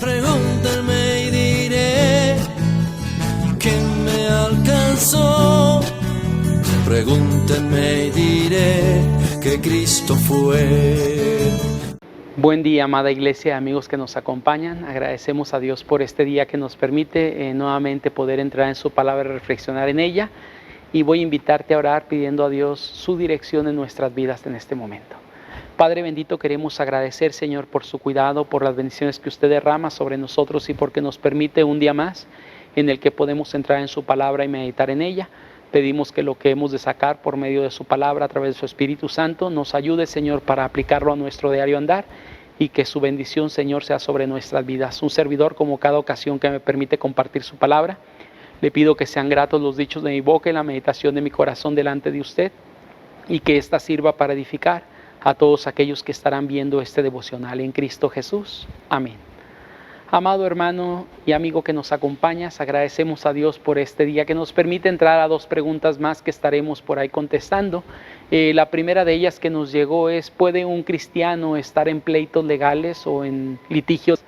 Pregúntenme y diré que me alcanzó. Pregúntenme y diré que Cristo fue. Buen día, amada iglesia, amigos que nos acompañan. Agradecemos a Dios por este día que nos permite nuevamente poder entrar en su palabra y reflexionar en ella. Y voy a invitarte a orar pidiendo a Dios su dirección en nuestras vidas en este momento. Padre bendito, queremos agradecer, Señor, por su cuidado, por las bendiciones que usted derrama sobre nosotros y porque nos permite un día más en el que podemos entrar en su palabra y meditar en ella. Pedimos que lo que hemos de sacar por medio de su palabra a través de su Espíritu Santo nos ayude, Señor, para aplicarlo a nuestro diario andar y que su bendición, Señor, sea sobre nuestras vidas. Un servidor, como cada ocasión que me permite compartir su palabra, le pido que sean gratos los dichos de mi boca y la meditación de mi corazón delante de usted y que ésta sirva para edificar a todos aquellos que estarán viendo este devocional en Cristo Jesús. Amén. Amado hermano y amigo que nos acompañas, agradecemos a Dios por este día que nos permite entrar a dos preguntas más que estaremos por ahí contestando. La primera de ellas que nos llegó es: ¿puede un cristiano estar en pleitos legales o en litigios?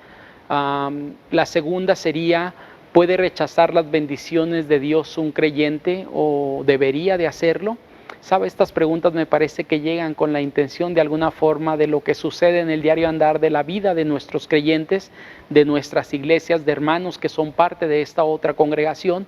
La segunda sería: ¿puede rechazar las bendiciones de Dios un creyente o debería de hacerlo? ¿Sabe? Estas preguntas me parece que llegan con la intención de alguna forma de lo que sucede en el diario andar de la vida de nuestros creyentes, de nuestras iglesias, de hermanos que son parte de esta otra congregación,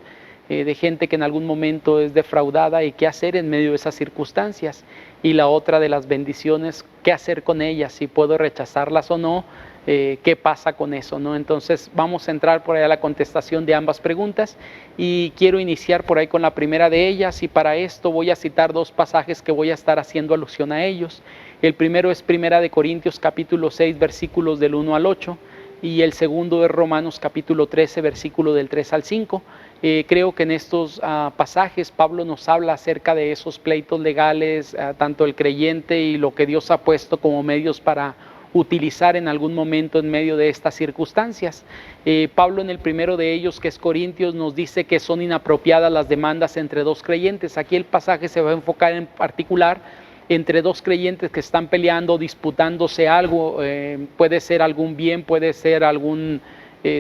de gente que en algún momento es defraudada y qué hacer en medio de esas circunstancias. Y la otra de las bendiciones, qué hacer con ellas, si puedo rechazarlas o no, qué pasa con eso, ¿no? Entonces vamos a entrar por ahí a la contestación de ambas preguntas y quiero iniciar por ahí con la primera de ellas, y para esto voy a citar dos pasajes que voy a estar haciendo alusión a ellos. El primero es Primera de Corintios capítulo 6 versículos del 1 al 8 y el segundo es Romanos capítulo 13 versículo del 3 al 5. Creo que en estos pasajes Pablo nos habla acerca de esos pleitos legales, tanto el creyente y lo que Dios ha puesto como medios para utilizar en algún momento en medio de estas circunstancias. Pablo en el primero de ellos, que es Corintios, nos dice que son inapropiadas las demandas entre dos creyentes. Aquí el pasaje se va a enfocar en particular entre dos creyentes que están peleando, disputándose algo, puede ser algún bien, puede ser algún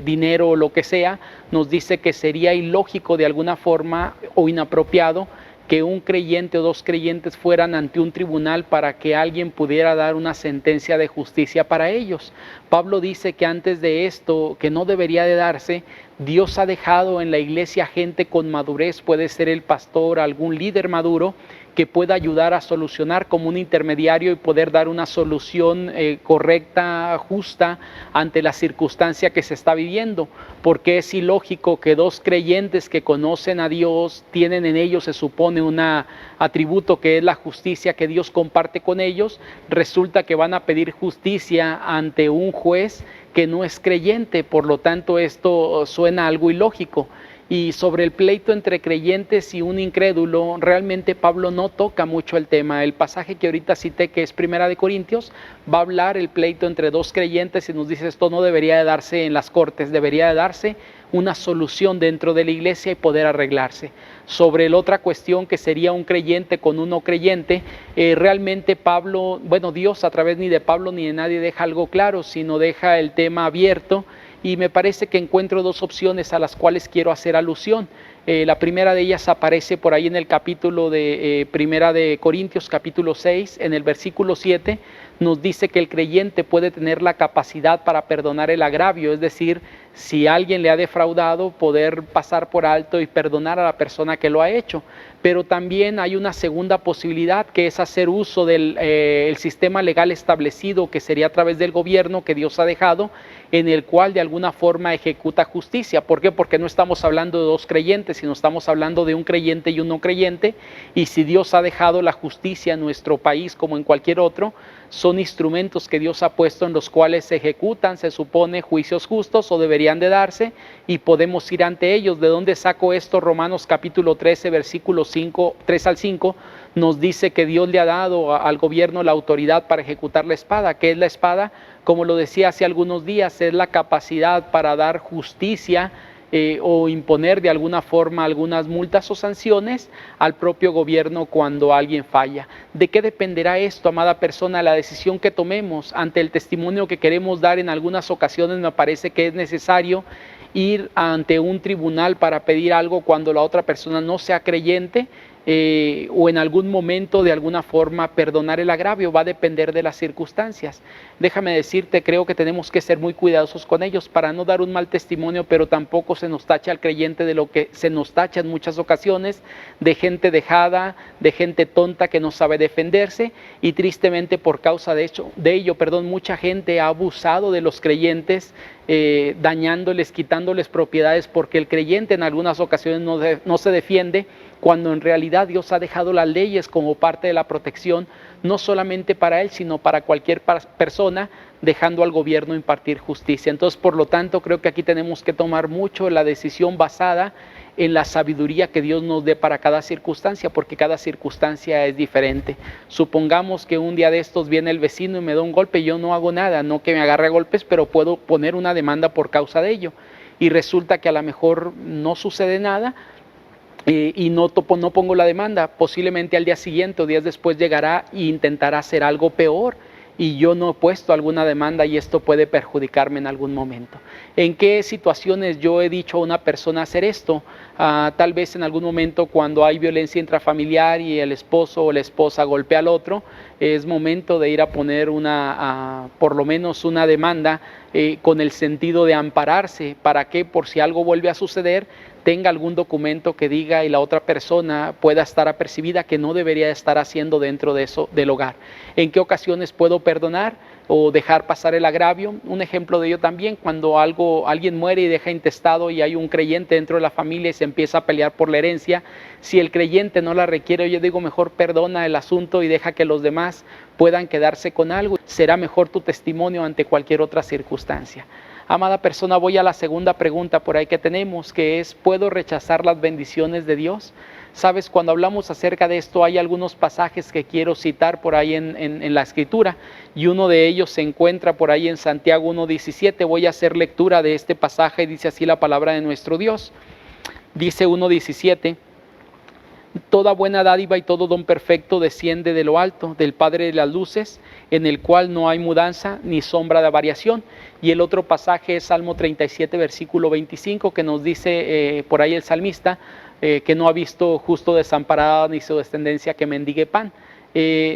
dinero o lo que sea. Nos dice que sería ilógico de alguna forma o inapropiado que un creyente o dos creyentes fueran ante un tribunal para que alguien pudiera dar una sentencia de justicia para ellos. Pablo dice que antes de esto, que no debería de darse, Dios ha dejado en la iglesia gente con madurez, puede ser el pastor, algún líder maduro, que pueda ayudar a solucionar como un intermediario y poder dar una solución correcta, justa ante la circunstancia que se está viviendo, porque es ilógico que dos creyentes que conocen a Dios, tienen en ellos, se supone, un atributo que es la justicia que Dios comparte con ellos, resulta que van a pedir justicia ante un juez que no es creyente. Por lo tanto, esto suena algo ilógico. Y sobre el pleito entre creyentes y un incrédulo, realmente Pablo no toca mucho el tema. El pasaje que ahorita cité, que es Primera de Corintios, va a hablar el pleito entre dos creyentes y nos dice: esto no debería de darse en las cortes, debería de darse una solución dentro de la iglesia y poder arreglarse. Sobre la otra cuestión, que sería un creyente con un no creyente, realmente Pablo, Dios a través ni de Pablo ni de nadie deja algo claro, sino deja el tema abierto. Y me parece que encuentro dos opciones a las cuales quiero hacer alusión. La primera de ellas aparece por ahí en el capítulo de Primera de Corintios, capítulo 6, en el versículo 7, nos dice que el creyente puede tener la capacidad para perdonar el agravio, es decir, si alguien le ha defraudado, poder pasar por alto y perdonar a la persona que lo ha hecho. Pero también hay una segunda posibilidad, que es hacer uso del el sistema legal establecido, que sería a través del gobierno que Dios ha dejado, en el cual de alguna forma ejecuta justicia. ¿Por qué? Porque no estamos hablando de dos creyentes, sino estamos hablando de un creyente y un no creyente, y si Dios ha dejado la justicia en nuestro país como en cualquier otro, son instrumentos que Dios ha puesto en los cuales se ejecutan, se supone, juicios justos o deberían de darse, y podemos ir ante ellos. ¿De dónde saco esto? Romanos capítulo 13, versículos 3 al 5, nos dice que Dios le ha dado al gobierno la autoridad para ejecutar la espada. ¿Qué es la espada? Como lo decía hace algunos días, es la capacidad para dar justicia o imponer de alguna forma algunas multas o sanciones al propio gobierno cuando alguien falla. ¿De qué dependerá esto, amada persona? La decisión que tomemos ante el testimonio que queremos dar. En algunas ocasiones me parece que es necesario ir ante un tribunal para pedir algo cuando la otra persona no sea creyente, o en algún momento de alguna forma perdonar el agravio. Va a depender de las circunstancias. Déjame decirte, creo que tenemos que ser muy cuidadosos con ellos para no dar un mal testimonio, pero tampoco se nos tacha al creyente de lo que se nos tacha en muchas ocasiones, de gente dejada, de gente tonta que no sabe defenderse, y tristemente por causa de ello, mucha gente ha abusado de los creyentes, dañándoles, quitándoles propiedades, porque el creyente en algunas ocasiones no se defiende, cuando en realidad Dios ha dejado las leyes como parte de la protección, no solamente para él, sino para cualquier persona, dejando al gobierno impartir justicia. Entonces, por lo tanto, creo que aquí tenemos que tomar mucho la decisión basada en la sabiduría que Dios nos dé para cada circunstancia, porque cada circunstancia es diferente. Supongamos que un día de estos viene el vecino y me da un golpe, y yo no hago nada, no que me agarre a golpes, pero puedo poner una demanda por causa de ello, y resulta que a lo mejor no sucede nada, y no pongo la demanda. Posiblemente al día siguiente o días después llegará e intentará hacer algo peor, y yo no he puesto alguna demanda, y esto puede perjudicarme en algún momento. ¿En qué situaciones yo he dicho a una persona hacer esto? Tal vez en algún momento cuando hay violencia intrafamiliar y el esposo o la esposa golpea al otro, es momento de ir a poner por lo menos una demanda, con el sentido de ampararse, para que por si algo vuelve a suceder, tenga algún documento que diga y la otra persona pueda estar apercibida que no debería estar haciendo dentro de eso del hogar. ¿En qué ocasiones puedo perdonar o dejar pasar el agravio? Un ejemplo de ello también, cuando alguien muere y deja intestado y hay un creyente dentro de la familia y se empieza a pelear por la herencia. Si el creyente no la requiere, yo digo mejor perdona el asunto y deja que los demás puedan quedarse con algo. Será mejor tu testimonio ante cualquier otra circunstancia. Amada persona, voy a la segunda pregunta por ahí que tenemos, que es: ¿puedo rechazar las bendiciones de Dios? Sabes, cuando hablamos acerca de esto, hay algunos pasajes que quiero citar por ahí en la Escritura, y uno de ellos se encuentra por ahí en Santiago 1:17. Voy a hacer lectura de este pasaje, y dice así la palabra de nuestro Dios. Dice 1:17: toda buena dádiva y todo don perfecto desciende de lo alto, del Padre de las luces, en el cual no hay mudanza ni sombra de variación. Y el otro pasaje es Salmo 37, versículo 25, que nos dice por ahí el salmista, que no ha visto justo desamparado ni su descendencia que mendigue pan.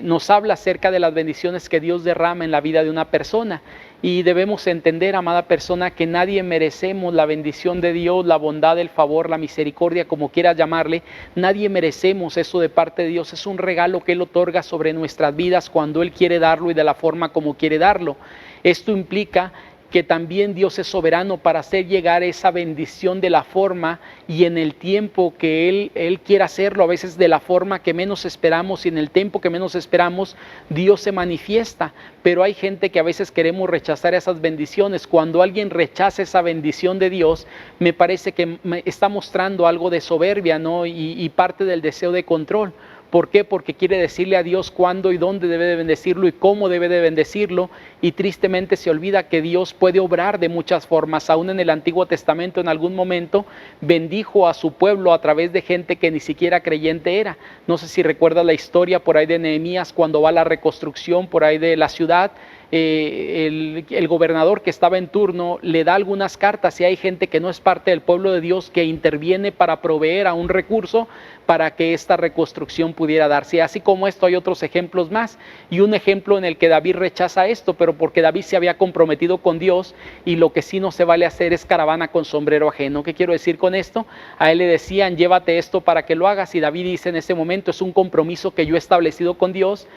Nos habla acerca de las bendiciones que Dios derrama en la vida de una persona, y debemos entender, amada persona, que nadie merecemos la bendición de Dios, la bondad, el favor, la misericordia, como quieras llamarle. Nadie merecemos eso de parte de Dios. Es un regalo que Él otorga sobre nuestras vidas cuando Él quiere darlo y de la forma como quiere darlo. Esto implica que también Dios es soberano para hacer llegar esa bendición de la forma y en el tiempo que Él quiera hacerlo, a veces de la forma que menos esperamos y en el tiempo que menos esperamos. Dios se manifiesta, pero hay gente que a veces queremos rechazar esas bendiciones. Cuando alguien rechaza esa bendición de Dios, me parece que está mostrando algo de soberbia, ¿no? Y parte del deseo de control. ¿Por qué? Porque quiere decirle a Dios cuándo y dónde debe de bendecirlo y cómo debe de bendecirlo, y tristemente se olvida que Dios puede obrar de muchas formas. Aún en el Antiguo Testamento, en algún momento bendijo a su pueblo a través de gente que ni siquiera creyente era. No sé si recuerdas la historia por ahí de Nehemías, cuando va a la reconstrucción por ahí de la ciudad. El gobernador que estaba en turno le da algunas cartas, y hay gente que no es parte del pueblo de Dios que interviene para proveer a un recurso para que esta reconstrucción pudiera darse. Así como esto hay otros ejemplos más, y un ejemplo en el que David rechaza esto, pero porque David se había comprometido con Dios, y lo que sí no se vale hacer es caravana con sombrero ajeno. ¿Qué quiero decir con esto? A él le decían: llévate esto para que lo hagas, y David dice en ese momento: es un compromiso que yo he establecido con Dios,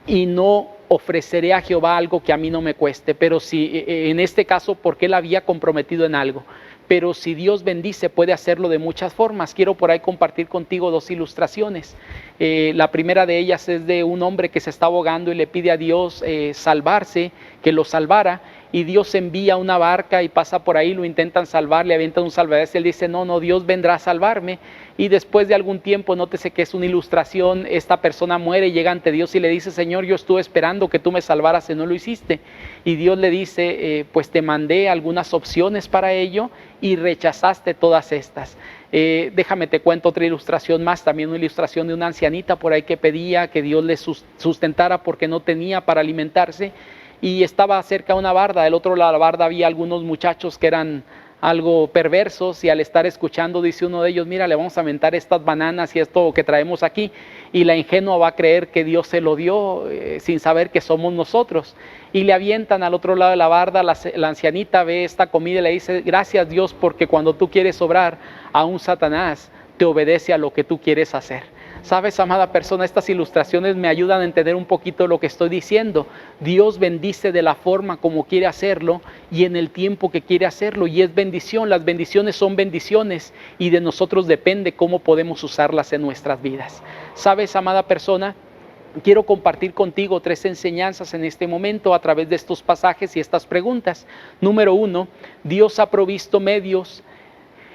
y no ofreceré a Jehová algo que a mí no me cueste. Pero si en este caso, porque él había comprometido en algo. Pero si Dios bendice, puede hacerlo de muchas formas. Quiero por ahí compartir contigo dos ilustraciones. La primera de ellas es de un hombre que se está ahogando y le pide a Dios salvarse, que lo salvara. y Dios envía una barca y pasa por ahí, lo intentan salvar, le avientan un salvavidas y él dice, no, Dios vendrá a salvarme. Y después de algún tiempo, nótese que es una ilustración, esta persona muere y llega ante Dios y le dice, Señor, yo estuve esperando que tú me salvaras y no lo hiciste. Y Dios le dice, pues te mandé algunas opciones para ello y rechazaste todas estas. Déjame te cuento otra ilustración más, también una ilustración de una ancianita por ahí que pedía que Dios le sustentara porque no tenía para alimentarse y estaba cerca de una barda. Del otro lado de la barda había algunos muchachos que eran algo perversos y al estar escuchando dice uno de ellos, mira, le vamos a aventar estas bananas y esto que traemos aquí, y la ingenua va a creer que Dios se lo dio sin saber que somos nosotros, y le avientan al otro lado de la barda. La ancianita ve esta comida y le dice, gracias Dios, porque cuando tú quieres obrar, aún Satanás te obedece a lo que tú quieres hacer. Sabes, amada persona, estas ilustraciones me ayudan a entender un poquito lo que estoy diciendo. Dios bendice de la forma como quiere hacerlo y en el tiempo que quiere hacerlo, y es bendición. Las bendiciones son bendiciones y de nosotros depende cómo podemos usarlas en nuestras vidas. Sabes, amada persona, quiero compartir contigo 3 enseñanzas en este momento a través de estos pasajes y estas preguntas. Número 1, Dios ha provisto medios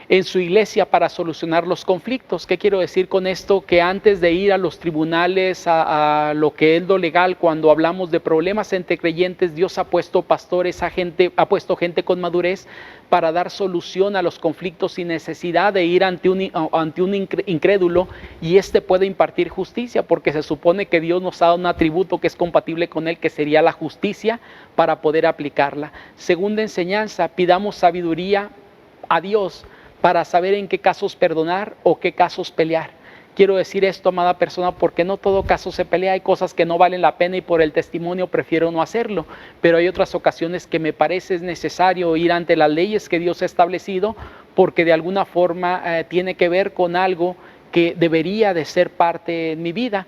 en su iglesia para solucionar los conflictos. ¿Qué quiero decir con esto? Que antes de ir a los tribunales, a lo que es lo legal, cuando hablamos de problemas entre creyentes, Dios ha puesto pastores, ha puesto gente con madurez para dar solución a los conflictos sin necesidad de ir ante un incrédulo, y puede impartir justicia, porque se supone que Dios nos ha dado un atributo que es compatible con él, que sería la justicia, para poder aplicarla. Segunda enseñanza, pidamos sabiduría a Dios para saber en qué casos perdonar o qué casos pelear. Quiero decir esto, amada persona, porque no todo caso se pelea. Hay cosas que no valen la pena y por el testimonio prefiero no hacerlo, pero hay otras ocasiones que me parece es necesario ir ante las leyes que Dios ha establecido, porque de alguna forma tiene que ver con algo que debería de ser parte en mi vida.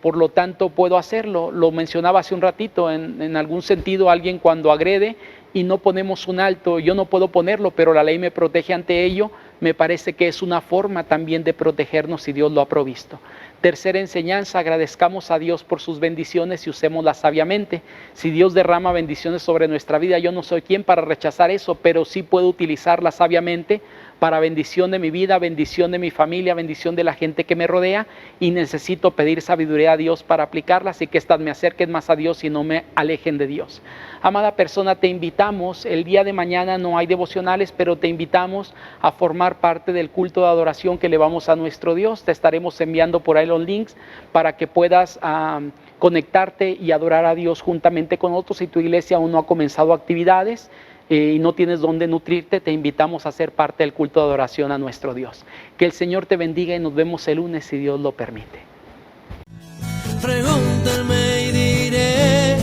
Por lo tanto puedo hacerlo. Lo mencionaba hace un ratito, en algún sentido alguien cuando agrede y no ponemos un alto, yo no puedo ponerlo, pero la ley me protege ante ello, me parece que es una forma también de protegernos y Dios lo ha provisto. Tercera enseñanza, agradezcamos a Dios por sus bendiciones y usémoslas sabiamente. Si Dios derrama bendiciones sobre nuestra vida, yo no soy quien para rechazar eso, pero sí puedo utilizarlas sabiamente para bendición de mi vida, bendición de mi familia, bendición de la gente que me rodea, y necesito pedir sabiduría a Dios para aplicarlas y que éstas me acerquen más a Dios y no me alejen de Dios. Amada persona, te invitamos, el día de mañana no hay devocionales, pero te invitamos a formar parte del culto de adoración que le vamos a nuestro Dios. Te estaremos enviando por ahí los links para que puedas conectarte y adorar a Dios juntamente con otros. Si tu iglesia aún no ha comenzado actividades y no tienes dónde nutrirte, te invitamos a ser parte del culto de adoración a nuestro Dios. Que el Señor te bendiga y nos vemos el lunes si Dios lo permite. Pregúntame y diré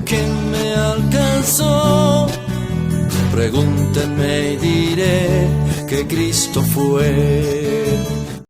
que me alcanzó. Pregúntenme y diré que Cristo fue.